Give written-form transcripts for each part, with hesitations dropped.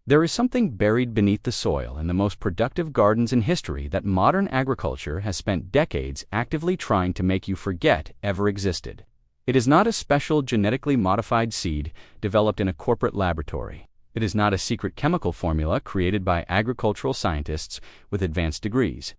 There is something buried beneath the soil in the most productive gardens in history that modern agriculture has spent decades actively trying to make you forget ever existed. It is not a special genetically modified seed developed in a corporate laboratory. It is not a secret chemical formula created by agricultural scientists with advanced degrees.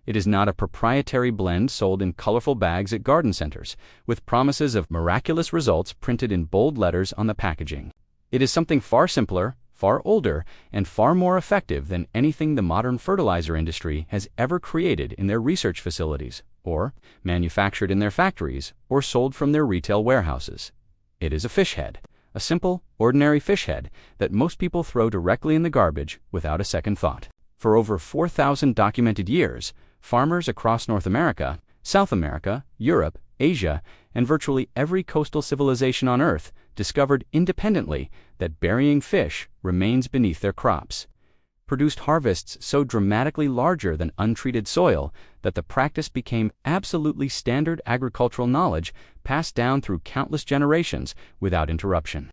It is not a proprietary blend sold in colorful bags at garden centers, with promises of miraculous results printed in bold letters on the packaging. It is something far simpler, far older, and far more effective than anything the modern fertilizer industry has ever created in their research facilities, or manufactured in their factories, or sold from their retail warehouses. It is a fish head, a simple, ordinary fish head that most people throw directly in the garbage without a second thought. For over 4,000 documented years, farmers across North America, South America, Europe, Asia, and virtually every coastal civilization on Earth discovered independently that burying fish remains beneath their crops, produced harvests so dramatically larger than untreated soil that the practice became absolutely standard agricultural knowledge passed down through countless generations without interruption.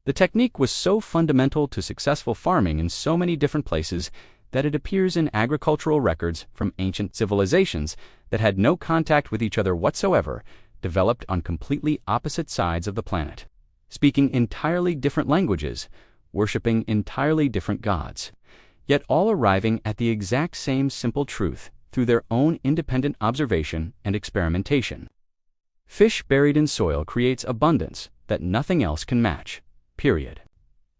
The technique was so fundamental to successful farming in so many different places that it appears in agricultural records from ancient civilizations that had no contact with each other whatsoever, developed on completely opposite sides of the planet, speaking entirely different languages, worshiping entirely different gods, yet all arriving at the exact same simple truth through their own independent observation and experimentation. Fish buried in soil creates abundance that nothing else can match, period.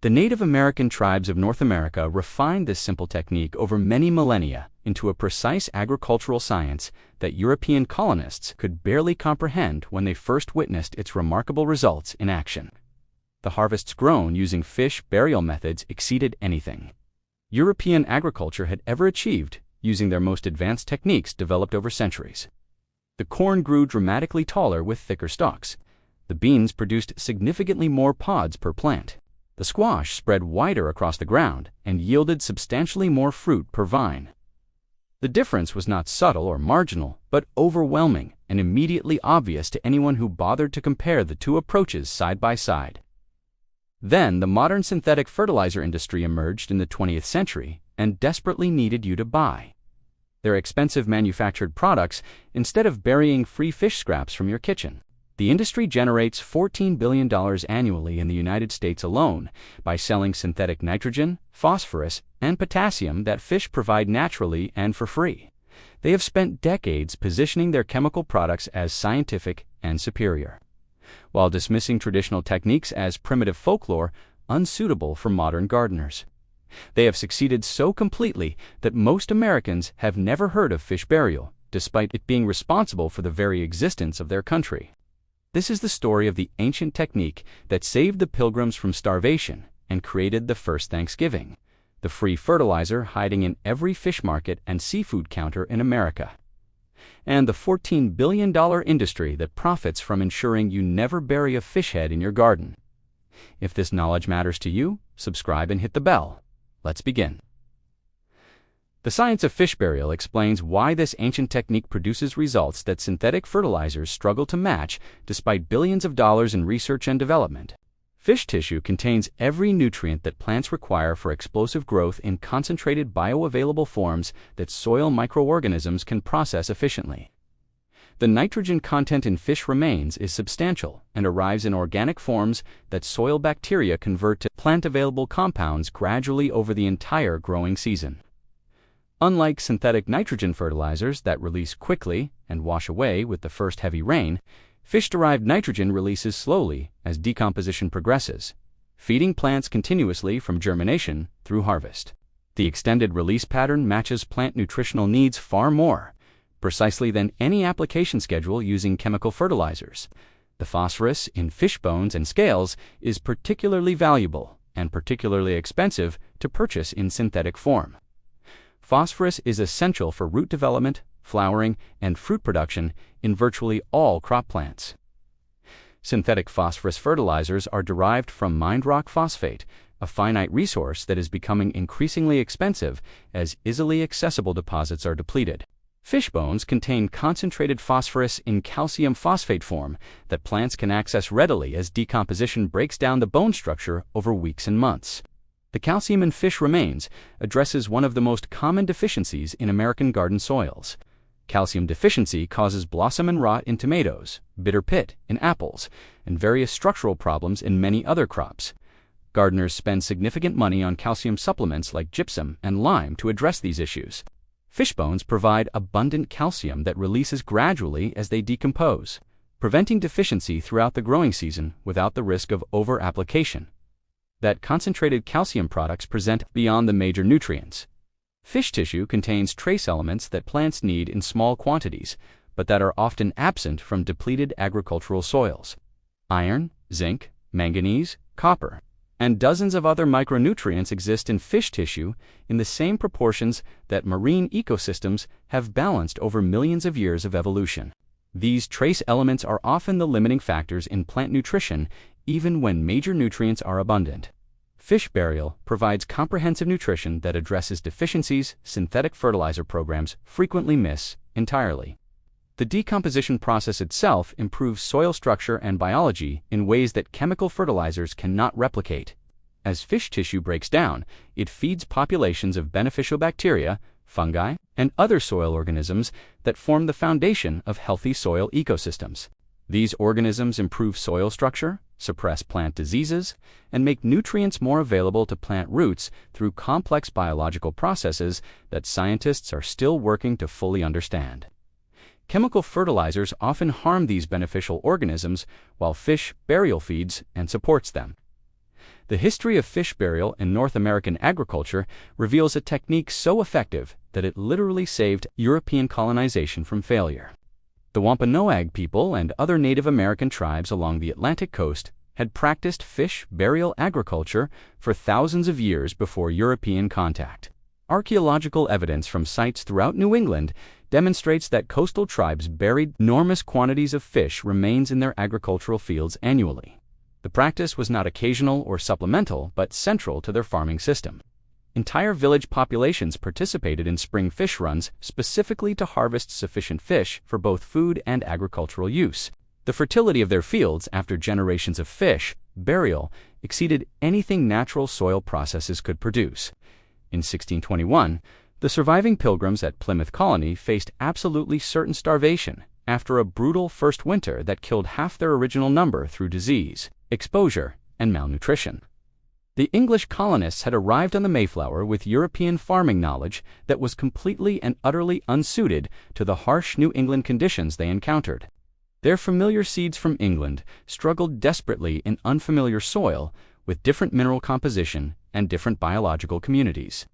The Native American tribes of North America refined this simple technique over many millennia into a precise agricultural science that European colonists could barely comprehend when they first witnessed its remarkable results in action. The harvests grown using fish burial methods exceeded anything European agriculture had ever achieved using their most advanced techniques developed over centuries. The corn grew dramatically taller with thicker stalks. The beans produced significantly more pods per plant. The squash spread wider across the ground and yielded substantially more fruit per vine. The difference was not subtle or marginal, but overwhelming and immediately obvious to anyone who bothered to compare the two approaches side by side. Then the modern synthetic fertilizer industry emerged in the 20th century and desperately needed you to buy their expensive manufactured products instead of burying free fish scraps from your kitchen. The industry generates $14 billion annually in the United States alone by selling synthetic nitrogen, phosphorus, and potassium that fish provide naturally and for free. They have spent decades positioning their chemical products as scientific and superior, while dismissing traditional techniques as primitive folklore unsuitable for modern gardeners. They have succeeded so completely that most Americans have never heard of fish burial, despite it being responsible for the very existence of their country. This is the story of the ancient technique that saved the Pilgrims from starvation and created the first Thanksgiving, the free fertilizer hiding in every fish market and seafood counter in America, and the $14 billion industry that profits from ensuring you never bury a fish head in your garden. If this knowledge matters to you, subscribe and hit the bell. Let's begin. The science of fish burial explains why this ancient technique produces results that synthetic fertilizers struggle to match despite billions of dollars in research and development. Fish tissue contains every nutrient that plants require for explosive growth in concentrated bioavailable forms that soil microorganisms can process efficiently. The nitrogen content in fish remains is substantial and arrives in organic forms that soil bacteria convert to plant-available compounds gradually over the entire growing season. Unlike synthetic nitrogen fertilizers that release quickly and wash away with the first heavy rain, fish-derived nitrogen releases slowly as decomposition progresses, feeding plants continuously from germination through harvest. The extended release pattern matches plant nutritional needs far more precisely than any application schedule using chemical fertilizers. The phosphorus in fish bones and scales is particularly valuable and particularly expensive to purchase in synthetic form. Phosphorus is essential for root development, flowering, and fruit production in virtually all crop plants. Synthetic phosphorus fertilizers are derived from mined rock phosphate, a finite resource that is becoming increasingly expensive as easily accessible deposits are depleted. Fish bones contain concentrated phosphorus in calcium phosphate form that plants can access readily as decomposition breaks down the bone structure over weeks and months. The calcium in fish remains addresses one of the most common deficiencies in American garden soils. Calcium deficiency causes blossom and rot in tomatoes, bitter pit in apples, and various structural problems in many other crops. Gardeners spend significant money on calcium supplements like gypsum and lime to address these issues. Fish bones provide abundant calcium that releases gradually as they decompose, preventing deficiency throughout the growing season without the risk of over-application. That concentrated calcium products present beyond the major nutrients. Fish tissue contains trace elements that plants need in small quantities, but that are often absent from depleted agricultural soils. Iron, zinc, manganese, copper, and dozens of other micronutrients exist in fish tissue in the same proportions that marine ecosystems have balanced over millions of years of evolution. These trace elements are often the limiting factors in plant nutrition, even when major nutrients are abundant. Fish burial provides comprehensive nutrition that addresses deficiencies synthetic fertilizer programs frequently miss entirely. The decomposition process itself improves soil structure and biology in ways that chemical fertilizers cannot replicate. As fish tissue breaks down, it feeds populations of beneficial bacteria, fungi, and other soil organisms that form the foundation of healthy soil ecosystems. These organisms improve soil structure, suppress plant diseases, and make nutrients more available to plant roots through complex biological processes that scientists are still working to fully understand. Chemical fertilizers often harm these beneficial organisms, while fish burial feeds and supports them. The history of fish burial in North American agriculture reveals a technique so effective that it literally saved European colonization from failure. The Wampanoag people and other Native American tribes along the Atlantic coast had practiced fish burial agriculture for thousands of years before European contact. Archaeological evidence from sites throughout New England demonstrates that coastal tribes buried enormous quantities of fish remains in their agricultural fields annually. The practice was not occasional or supplemental, but central to their farming system. Entire village populations participated in spring fish runs specifically to harvest sufficient fish for both food and agricultural use. The fertility of their fields after generations of fish burial exceeded anything natural soil processes could produce. In 1621, the surviving pilgrims at Plymouth Colony faced absolutely certain starvation after a brutal first winter that killed half their original number through disease, exposure, and malnutrition. The English colonists had arrived on the Mayflower with European farming knowledge that was completely and utterly unsuited to the harsh New England conditions they encountered. Their familiar seeds from England struggled desperately in unfamiliar soil with different mineral composition and different biological communities.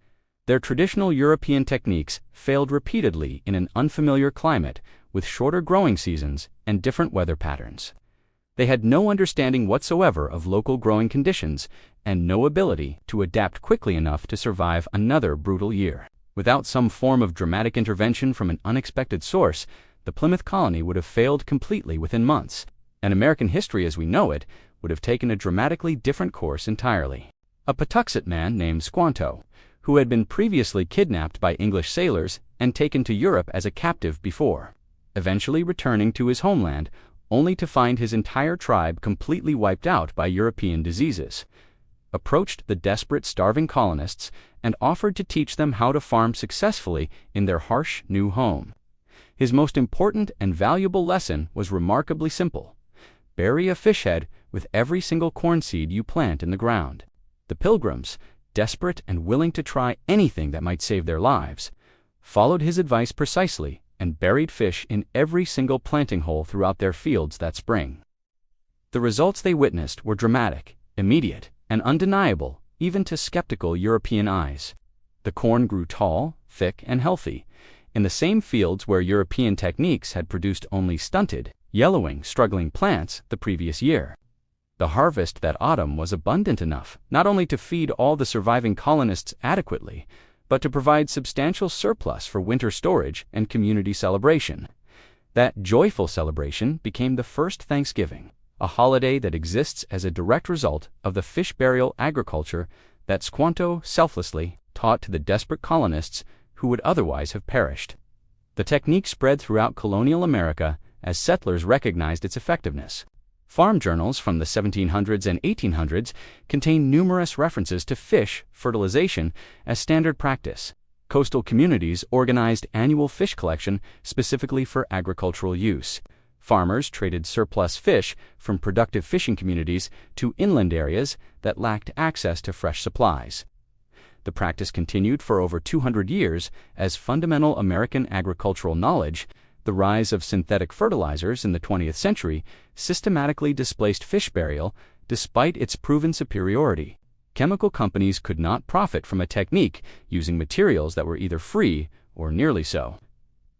Their traditional European techniques failed repeatedly in an unfamiliar climate with shorter growing seasons and different weather patterns. They had no understanding whatsoever of local growing conditions and no ability to adapt quickly enough to survive another brutal year. Without some form of dramatic intervention from an unexpected source, the Plymouth Colony would have failed completely within months, and American history as we know it would have taken a dramatically different course entirely. A Patuxet man named Squanto, who had been previously kidnapped by English sailors and taken to Europe as a captive before, eventually returning to his homeland only to find his entire tribe completely wiped out by European diseases, approached the desperate starving colonists and offered to teach them how to farm successfully in their harsh new home. His most important and valuable lesson was remarkably simple: bury a fish head with every single corn seed you plant in the ground. The pilgrims, desperate and willing to try anything that might save their lives, followed his advice precisely and buried fish in every single planting hole throughout their fields that spring. The results they witnessed were dramatic, immediate, and undeniable, even to skeptical European eyes. The corn grew tall, thick, and healthy, in the same fields where European techniques had produced only stunted, yellowing, struggling plants the previous year. The harvest that autumn was abundant enough not only to feed all the surviving colonists adequately, but to provide substantial surplus for winter storage and community celebration. That joyful celebration became the first Thanksgiving, a holiday that exists as a direct result of the fish burial agriculture that Squanto selflessly taught to the desperate colonists who would otherwise have perished. The technique spread throughout colonial America as settlers recognized its effectiveness. Farm journals from the 1700s and 1800s contain numerous references to fish fertilization as standard practice. Coastal communities organized annual fish collection specifically for agricultural use. Farmers traded surplus fish from productive fishing communities to inland areas that lacked access to fresh supplies. The practice continued for over 200 years as fundamental American agricultural knowledge. The rise of synthetic fertilizers in the 20th century systematically displaced fish burial despite its proven superiority. Chemical companies could not profit from a technique using materials that were either free or nearly so.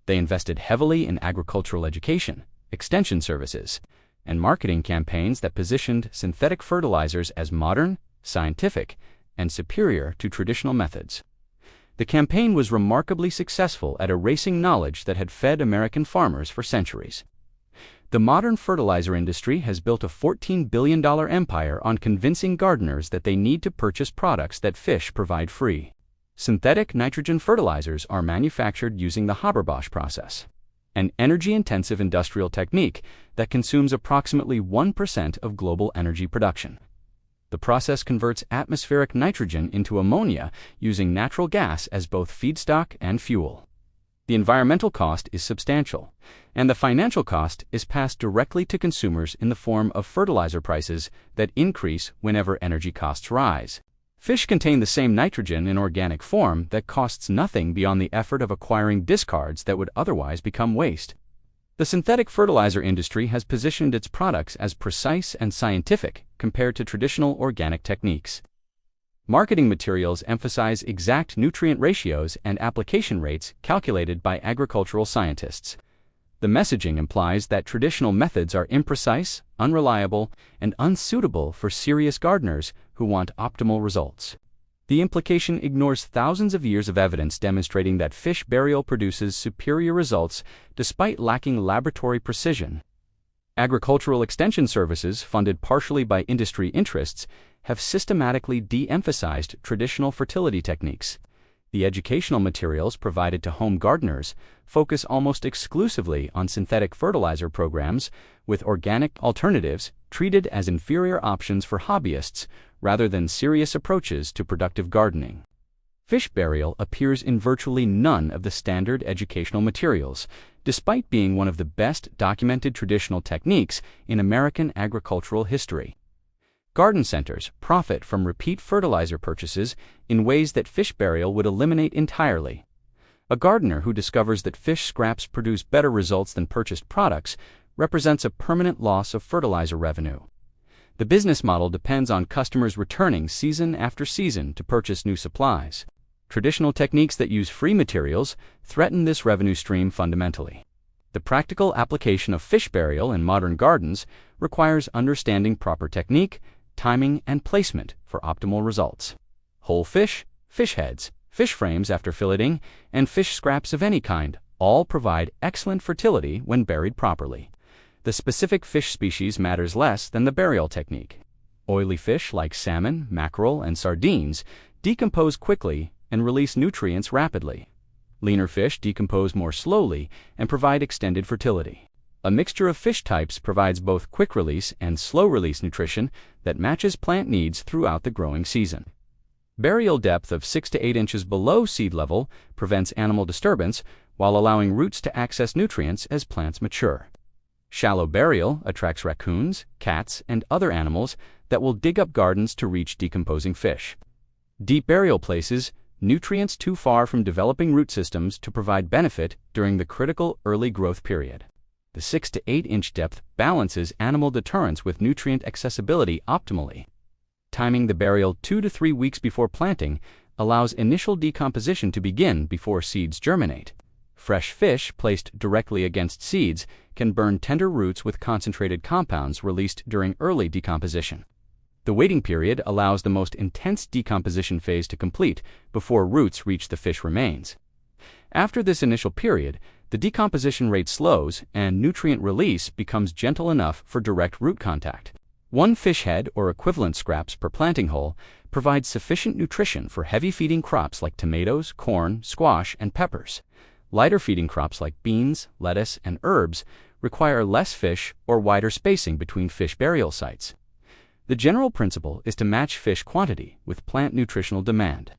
They invested heavily in agricultural education, extension services, and marketing campaigns that positioned synthetic fertilizers as modern, scientific, and superior to traditional methods. The campaign was remarkably successful at erasing knowledge that had fed American farmers for centuries. The modern fertilizer industry has built a $14 billion empire on convincing gardeners that they need to purchase products that fish provide free. Synthetic nitrogen fertilizers are manufactured using the Haber-Bosch process, an energy-intensive industrial technique that consumes approximately 1% of global energy production. The process converts atmospheric nitrogen into ammonia using natural gas as both feedstock and fuel. The environmental cost is substantial, and the financial cost is passed directly to consumers in the form of fertilizer prices that increase whenever energy costs rise. Fish contain the same nitrogen in organic form that costs nothing beyond the effort of acquiring discards that would otherwise become waste. The synthetic fertilizer industry has positioned its products as precise and scientific compared to traditional organic techniques. Marketing materials emphasize exact nutrient ratios and application rates calculated by agricultural scientists. The messaging implies that traditional methods are imprecise, unreliable, and unsuitable for serious gardeners who want optimal results. The implication ignores thousands of years of evidence demonstrating that fish burial produces superior results despite lacking laboratory precision. Agricultural extension services, funded partially by industry interests, have systematically de-emphasized traditional fertility techniques. The educational materials provided to home gardeners focus almost exclusively on synthetic fertilizer programs, with organic alternatives treated as inferior options for hobbyists rather than serious approaches to productive gardening. Fish burial appears in virtually none of the standard educational materials, despite being one of the best documented traditional techniques in American agricultural history. Garden centers profit from repeat fertilizer purchases in ways that fish burial would eliminate entirely. A gardener who discovers that fish scraps produce better results than purchased products represents a permanent loss of fertilizer revenue. The business model depends on customers returning season after season to purchase new supplies. Traditional techniques that use free materials threaten this revenue stream fundamentally. The practical application of fish burial in modern gardens requires understanding proper technique, timing, and placement for optimal results. Whole fish, fish heads, fish frames after filleting, and fish scraps of any kind all provide excellent fertility when buried properly. The specific fish species matters less than the burial technique. Oily fish like salmon, mackerel, and sardines decompose quickly and release nutrients rapidly. Leaner fish decompose more slowly and provide extended fertility. A mixture of fish types provides both quick-release and slow-release nutrition that matches plant needs throughout the growing season. Burial depth of 6 to 8 inches below seed level prevents animal disturbance while allowing roots to access nutrients as plants mature. Shallow burial attracts raccoons, cats, and other animals that will dig up gardens to reach decomposing fish. Deep burial places nutrients too far from developing root systems to provide benefit during the critical early growth period. The 6 to 8 inch depth balances animal deterrence with nutrient accessibility optimally. Timing the burial 2 to 3 weeks before planting allows initial decomposition to begin before seeds germinate. Fresh fish placed directly against seeds can burn tender roots with concentrated compounds released during early decomposition. The waiting period allows the most intense decomposition phase to complete before roots reach the fish remains. After this initial period, the decomposition rate slows and nutrient release becomes gentle enough for direct root contact. One fish head or equivalent scraps per planting hole provides sufficient nutrition for heavy feeding crops like tomatoes, corn, squash, and peppers. Lighter feeding crops like beans, lettuce, and herbs require less fish or wider spacing between fish burial sites. The general principle is to match fish quantity with plant nutritional demand.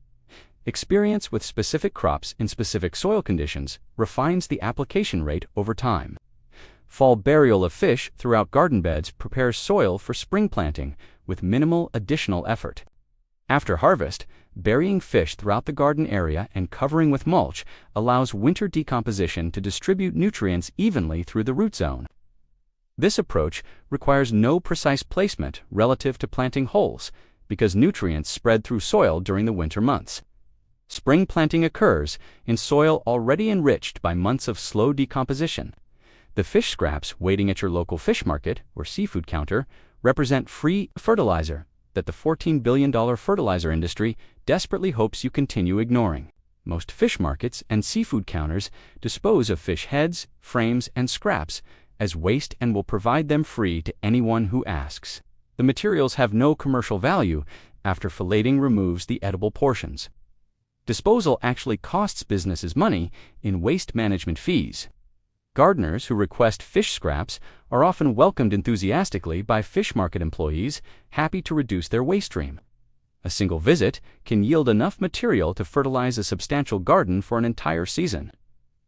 Experience with specific crops in specific soil conditions refines the application rate over time. Fall burial of fish throughout garden beds prepares soil for spring planting with minimal additional effort. After harvest, burying fish throughout the garden area and covering with mulch allows winter decomposition to distribute nutrients evenly through the root zone. This approach requires no precise placement relative to planting holes because nutrients spread through soil during the winter months. Spring planting occurs in soil already enriched by months of slow decomposition. The fish scraps waiting at your local fish market or seafood counter represent free fertilizer that the $14 billion fertilizer industry desperately hopes you continue ignoring. Most fish markets and seafood counters dispose of fish heads, frames, and scraps as waste and will provide them free to anyone who asks. The materials have no commercial value after filleting removes the edible portions. Disposal actually costs businesses money in waste management fees. Gardeners who request fish scraps are often welcomed enthusiastically by fish market employees happy to reduce their waste stream. A single visit can yield enough material to fertilize a substantial garden for an entire season.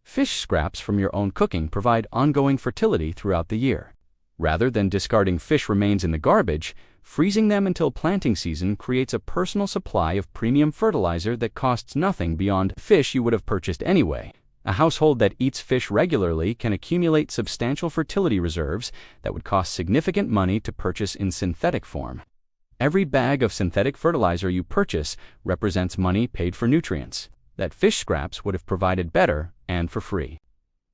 Fish scraps from your own cooking provide ongoing fertility throughout the year. Rather than discarding fish remains in the garbage, freezing them until planting season creates a personal supply of premium fertilizer that costs nothing beyond fish you would have purchased anyway. A household that eats fish regularly can accumulate substantial fertility reserves that would cost significant money to purchase in synthetic form. Every bag of synthetic fertilizer you purchase represents money paid for nutrients that fish scraps would have provided better and for free.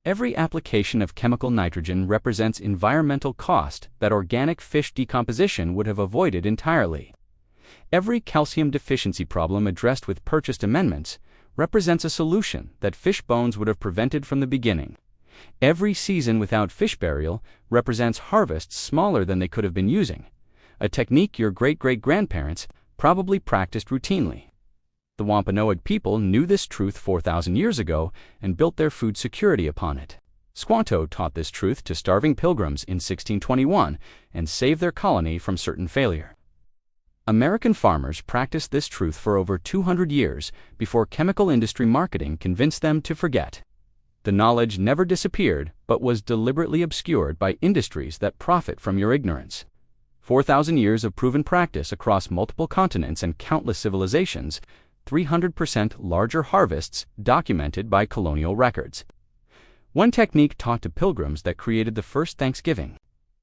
Every application of chemical nitrogen represents environmental cost that organic fish decomposition would have avoided entirely. Every calcium deficiency problem addressed with purchased amendments represents a solution that fish bones would have prevented from the beginning. Every season without fish burial represents harvests smaller than they could have been using, a technique your great-great-grandparents probably practiced routinely. The Wampanoag people knew this truth 4,000 years ago and built their food security upon it. Squanto taught this truth to starving pilgrims in 1621 and saved their colony from certain failure. American farmers practiced this truth for over 200 years before chemical industry marketing convinced them to forget. The knowledge never disappeared but was deliberately obscured by industries that profit from your ignorance. 4,000 years of proven practice across multiple continents and countless civilizations, 300% larger harvests documented by colonial records. One technique taught to pilgrims that created the first Thanksgiving.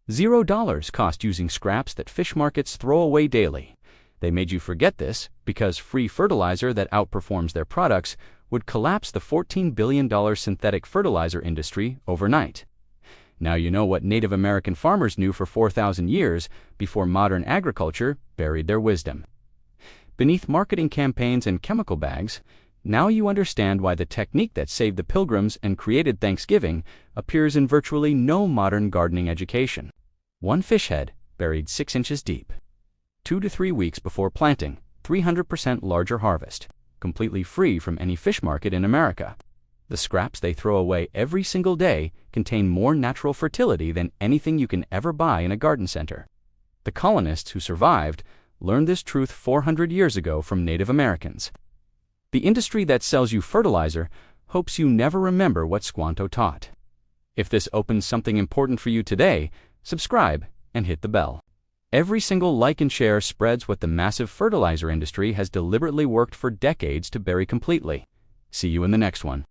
$0 cost using scraps that fish markets throw away daily. They made you forget this because free fertilizer that outperforms their products would collapse the $14 billion synthetic fertilizer industry overnight. Now you know what Native American farmers knew for 4,000 years before modern agriculture buried their wisdom. Beneath marketing campaigns and chemical bags, now you understand why the technique that saved the pilgrims and created Thanksgiving appears in virtually no modern gardening education. One fish head buried 6 inches deep. 2 to 3 weeks before planting, 300% larger harvest, completely free from any fish market in America. The scraps they throw away every single day contain more natural fertility than anything you can ever buy in a garden center. The colonists who survived learned this truth 400 years ago from Native Americans. The industry that sells you fertilizer hopes you never remember what Squanto taught. If this opens something important for you today, subscribe and hit the bell. Every single like and share spreads what the massive fertilizer industry has deliberately worked for decades to bury completely. See you in the next one.